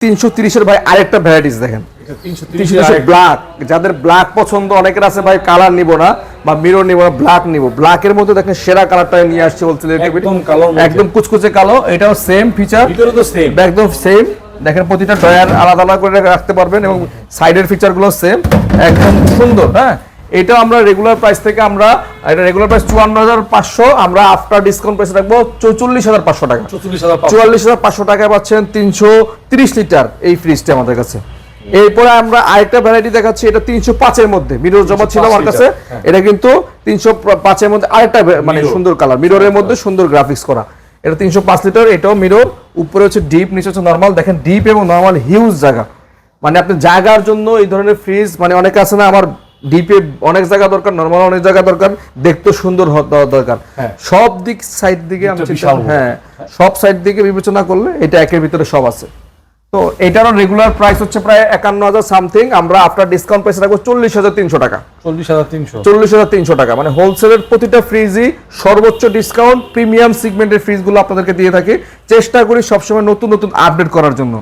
330 এর ভাই আরেকটা ভ্যারাইটিস দেখেন, 330 ব্ল্যাক, যাদের ব্ল্যাক পছন্দ, অনেকের আছে ভাই কালার নিব না বা মিরর নিব না, ব্ল্যাক নিব, ব্ল্যাকের মধ্যে দেখেন সেরা কালারটা নিয়ে আসছে হোলসেল, একদম কুচকুচে কালো, এটাও সেম ফিচার, একদম সেম। দেখেন প্রতিটা ড্রয়ার আলাদা আলাদা করে রাখতে পারবেন এবং সাইডের ফিচারগুলো সেম, একদম সুন্দর। হ্যাঁ, এটা আমরা রেগুলার প্রাইস থেকে এটা রেগুলার প্রাইস 54,500, আমরা আফটার ডিসকাউন্ট প্রাইস রাখবো 44,500 টাকা। 44,500 টাকায় পাচ্ছেন 330 লিটার এই ফ্রিজটা আমাদের কাছে। এরপরে আমরা আরেকটা ভ্যারাইটি দেখাচ্ছি, এটা 305 এর মধ্যে, মিরর জমা ছিল আমার কাছে, এটা কিন্তু 305 এর মধ্যে আরেকটা মানে সুন্দর কালার, মিররের মধ্যে সুন্দর গ্রাফিক্স করা, এটা 305 লিটার, এটাও মিরর, উপরে হচ্ছে ডিপ, নিচে হচ্ছে নরমাল। দেখেন ডিপ এবং নরমাল হিউজ জায়গা, মানে আপনি জায়গার জন্য এই ধরনের ফ্রিজ, মানে অনেকে আছে না আমার ডিপে অনেক জায়গা দরকার, নরমাল অনেক জায়গা দরকার, দেখতে সুন্দর দরকার, সব দিক সাইড দিকে আমি সব সাইড দিকে বিবেচনা করলে এটা একের ভিতরে সব আছে। তো এটারও রেগুলার প্রাইস হচ্ছে প্রায় 51,000 সামথিং, আমরা আফটার ডিসকাউন্ট প্রাইস রাখবো 40,300 টাকা। 40,300 টাকা, মানে হোলসেলের প্রতিটা ফ্রিজই সর্বোচ্চ ডিসকাউন্ট, প্রিমিয়াম সেগমেন্টের ফ্রিজগুলো আপনাদেরকে দিয়ে থাকি, চেষ্টা করি সবসময় নতুন নতুন আপডেট করার জন্য।